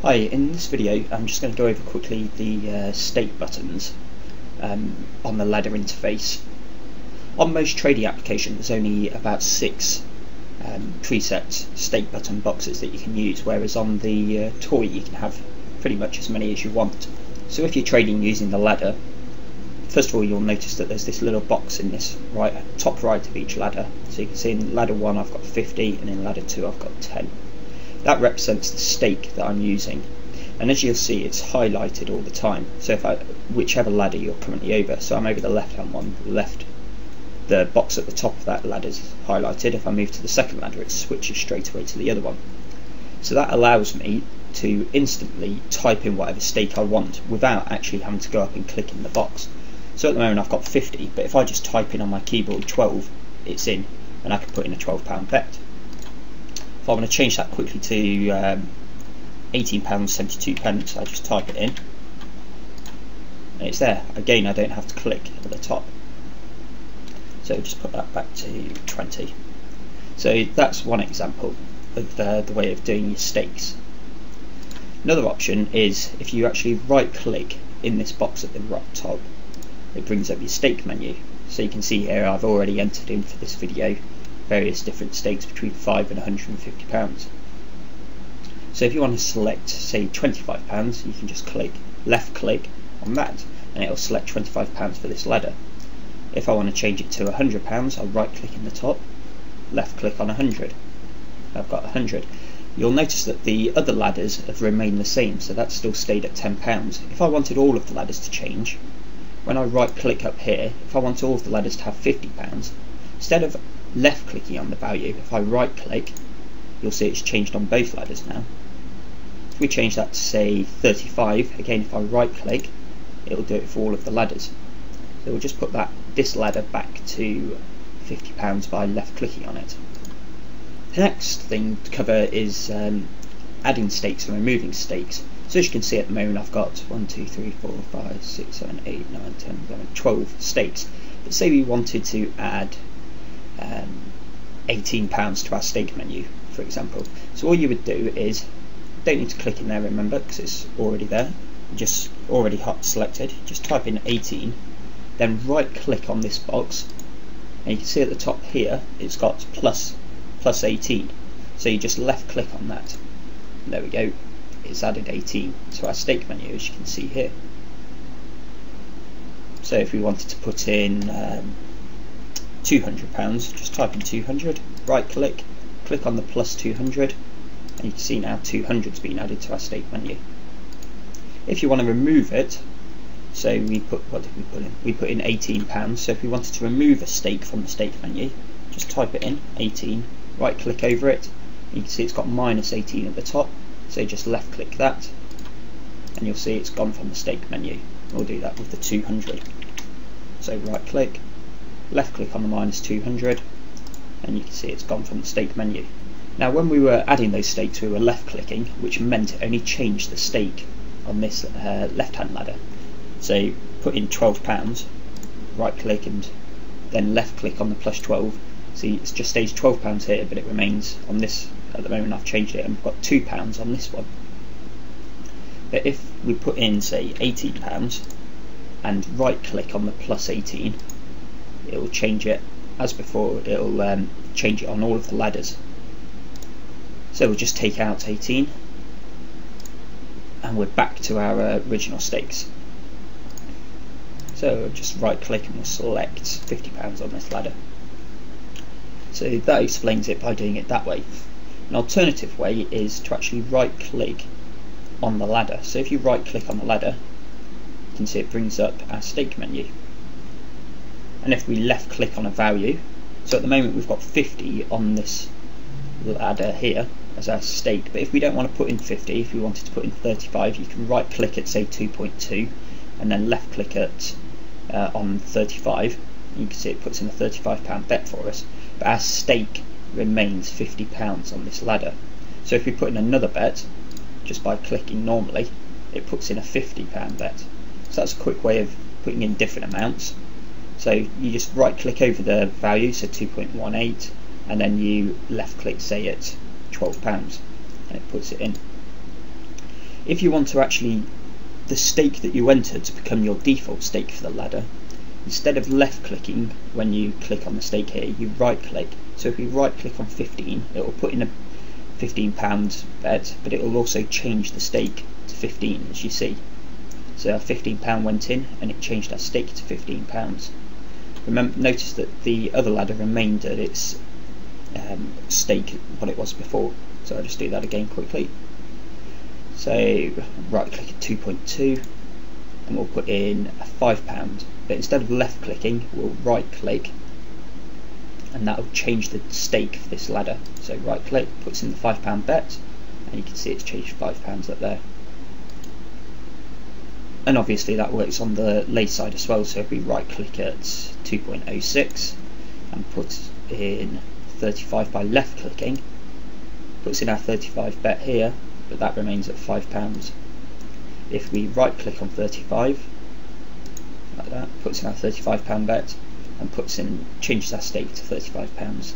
Hi, in this video I'm just going to go over quickly the stake buttons on the ladder interface. On most trading applications there's only about 6 preset stake button boxes that you can use, whereas on the toy you can have pretty much as many as you want. So if you're trading using the ladder, first of all you'll notice that there's this little box in this top right of each ladder. So you can see in ladder 1 I've got 50 and in ladder 2 I've got 10. That represents the stake that I'm using, and as you'll see it's highlighted all the time. So if whichever ladder you're currently over, so I'm over the left hand one, the box at the top of that ladder is highlighted. If I move to the second ladder it switches straight away to the other one. So that allows me to instantly type in whatever stake I want without actually having to go up and click in the box. So at the moment I've got 50, but if I just type in on my keyboard 12, it's in, and I can put in a £12 bet. If I want to change that quickly to £18.72, I just type it in and it's there. Again, I don't have to click at the top. So just put that back to 20. So that's one example of the way of doing your stakes. Another option is if you actually right click in this box at the right top, it brings up your stake menu. So you can see here I've already entered in for this video various different stakes between £5 and £150. So if you want to select say £25, you can just left click on that and it'll select £25 for this ladder. If I want to change it to £100, I'll right click in the top, left click on 100. I've got 100. You'll notice that the other ladders have remained the same, so that's still stayed at £10. If I wanted all of the ladders to change, when I right click up here, if I want all of the ladders to have £50, instead of left clicking on the value, if I right click, you'll see it's changed on both ladders now. If we change that to say 35, again if I right click, it'll do it for all of the ladders. So we'll just put this ladder back to £50 by left clicking on it. The next thing to cover is adding stakes and removing stakes. So as you can see at the moment I've got 1, 2, 3, 4, 5, 6, 7, 8, 9, 10, 11, 12 stakes. But say we wanted to add £18 to our stake menu, for example. So all you would do is, don't need to click in there, remember, because it's already there, just already hot selected. Just type in 18, then right click on this box, and you can see at the top here it's got plus 18. So you just left click on that. There we go. It's added 18 to our stake menu, as you can see here. So if we wanted to put in £200, just type in 200, right click, click on the plus 200, and you can see now 200 has been added to our stake menu. If you want to remove it, so what did we put in? We put in £18, so if we wanted to remove a stake from the stake menu, just type it in, 18, right click over it, and you can see it's got minus 18 at the top, so just left click that, and you'll see it's gone from the stake menu. We'll do that with the 200. So right click, left click on the minus 200, and you can see it's gone from the stake menu. Now when we were adding those stakes we were left clicking, which meant it only changed the stake on this left hand ladder. So put in £12, right click and then left click on the plus 12. See, it just stays £12 here, but it remains on this. At the moment I've changed it and we've got £2 on this one. But if we put in say £18 and right click on the plus 18, it will change it as before. It'll change it on all of the ladders. So we'll just take out 18 and we're back to our original stakes. So we'll just right click and we'll select £50 on this ladder. So that explains it by doing it that way. An alternative way is to actually right click on the ladder. So if you right click on the ladder, you can see it brings up our stake menu. And if we left click on a value, so at the moment we've got 50 on this ladder here as our stake, but if we don't want to put in 50, if we wanted to put in 35, you can right click at say 2.2 and then left click at on 35. You can see it puts in a £35 bet for us, but our stake remains £50 on this ladder. So if we put in another bet, just by clicking normally, it puts in a £50 bet. So that's a quick way of putting in different amounts. So you just right click over the value, so 2.18, and then you left click say at £12 and it puts it in. If you want to actually the stake that you entered to become your default stake for the ladder, instead of left clicking when you click on the stake here, you right click. So if we right click on 15, it will put in a £15 bet, but it will also change the stake to 15, as you see. So our £15 went in and it changed our stake to £15. Remember, notice that the other ladder remained at its stake what it was before. So I'll just do that again quickly. So right click at 2.2 and we'll put in a £5, but instead of left clicking we'll right click, and that will change the stake for this ladder. So right click puts in the £5 bet, and you can see it's changed £5 up there. And obviously that works on the lay side as well. So if we right click at 2.06 and put in 35 by left clicking, puts in our 35 bet here, but that remains at £5. If we right click on 35 like that, puts in our £35 bet and changes our stake to £35.